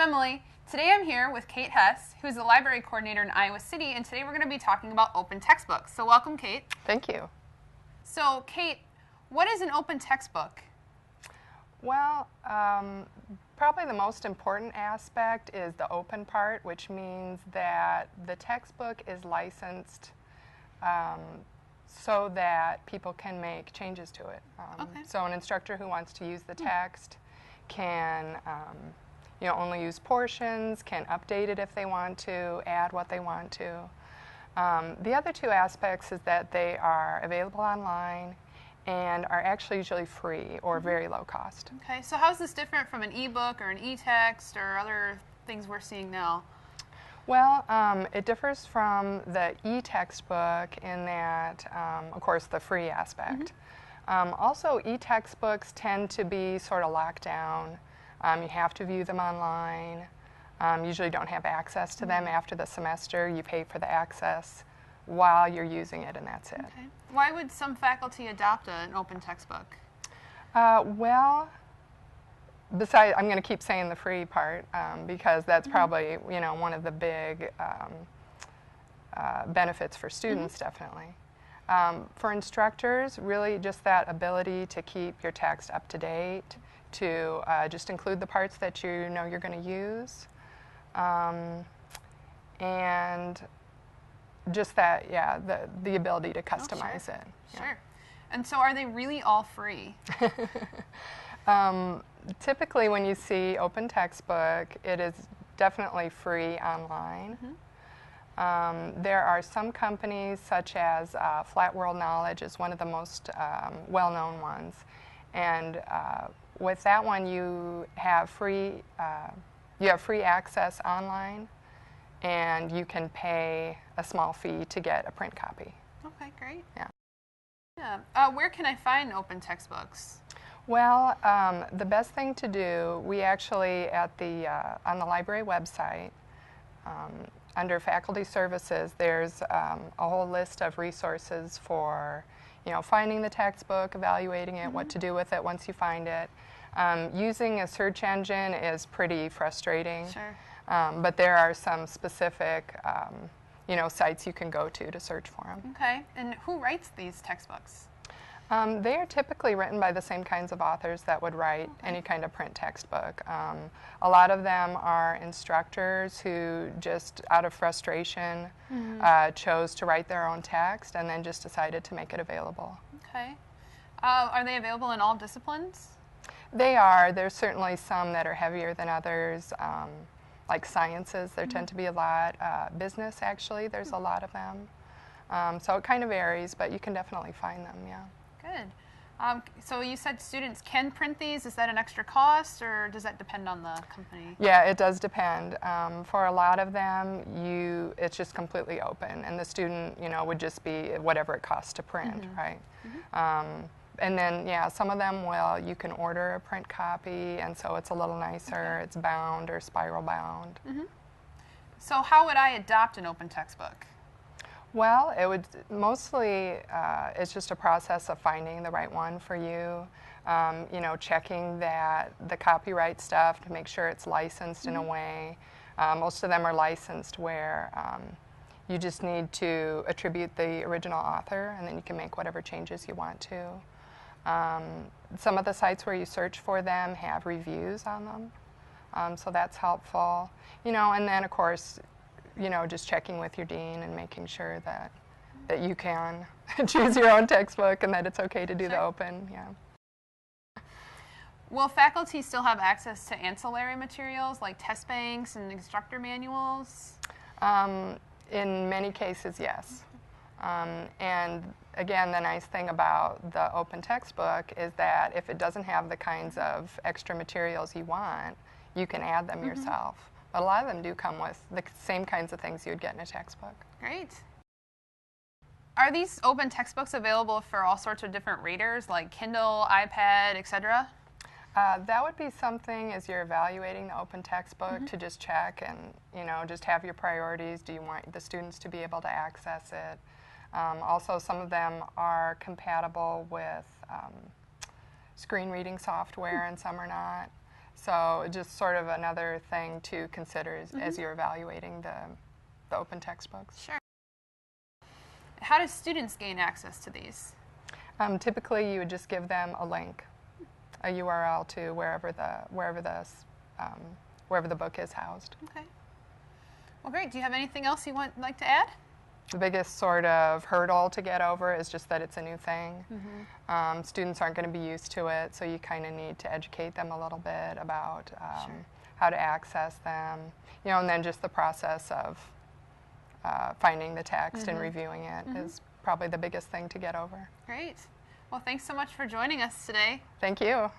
Emily. Today I'm here with Kate Hess, who's the library coordinator in Iowa City, and today we're going to be talking about open textbooks. So welcome, Kate. Thank you. So, Kate, what is an open textbook? Well, probably the most important aspect is the open part, which means that the textbook is licensed so that people can make changes to it. So an instructor who wants to use the text can only use portions, can update it if they want to, add what they want to. The other two aspects is that they are available online and are actually usually free or very low cost. Okay, so how is this different from an e-book or an e-text or other things we're seeing now? Well, it differs from the e-textbook in that, of course, the free aspect. Also, e-textbooks tend to be sort of locked down. You have to view them online. Usually don't have access to them after the semester. You pay for the access while you're using it, and that's it. Okay. Why would some faculty adopt an open textbook? Well, besides, I'm going to keep saying the free part because that's probably one of the big benefits for students, definitely. For instructors, really just that ability to keep your text up to date, to just include the parts that you know you're going to use, and just that, the ability to customize it. Sure. And so are they really all free? Typically when you see open textbook, it is definitely free online. There are some companies such as Flat World Knowledge is one of the most well-known ones, and with that one you have free access online, and you can pay a small fee to get a print copy. Okay, great. Yeah. Where can I find open textbooks? Well, the best thing to do, we actually on the library website, under faculty services, there's a whole list of resources for finding the textbook, evaluating it, what to do with it once you find it. Using a search engine is pretty frustrating. Sure. But there are some specific sites you can go to search for them. Okay. And who writes these textbooks? They are typically written by the same kinds of authors that would write any kind of print textbook. A lot of them are instructors who just out of frustration chose to write their own text and then just decided to make it available. Okay. Are they available in all disciplines? They are. There's certainly some that are heavier than others. Like sciences, there tend to be a lot. Business, actually, there's a lot of them. So it kind of varies, but you can definitely find them, yeah. Good. So you said students can print these. Is that an extra cost, or does that depend on the company? Yeah, it does depend. For a lot of them, it's just completely open, and the student, would just be whatever it costs to print, right? And then, some of them you can order a print copy, and so it's a little nicer. It's bound or spiral bound. So how would I adopt an open textbook? Well, it would mostly, it's just a process of finding the right one for you, checking that the copyright stuff to make sure it's licensed in a way. Most of them are licensed where you just need to attribute the original author, and then you can make whatever changes you want to. Some of the sites where you search for them have reviews on them, so that's helpful. And then, of course, just checking with your dean and making sure that you can choose your own textbook and that it's okay to do the open. Yeah. Will faculty still have access to ancillary materials like test banks and instructor manuals? In many cases, yes. And again, the nice thing about the open textbook is that if it doesn't have the kinds of extra materials you want, you can add them yourself. But a lot of them do come with the same kinds of things you would get in a textbook. Great. Are these open textbooks available for all sorts of different readers, like Kindle, iPad, etc.? That would be something as you're evaluating the open textbook to just check and just have your priorities. Do you want the students to be able to access it? Also, some of them are compatible with screen reading software and some are not. So just sort of another thing to consider as you're evaluating the open textbooks. Sure. How do students gain access to these? Typically, you would just give them a link, a URL to wherever the book is housed. Okay. Well, great. Do you have anything else you like to add? The biggest sort of hurdle to get over is just that it's a new thing. Students aren't going to be used to it, so you kind of need to educate them a little bit about how to access them, and then just the process of finding the text and reviewing it is probably the biggest thing to get over. Great. Well, thanks so much for joining us today. Thank you.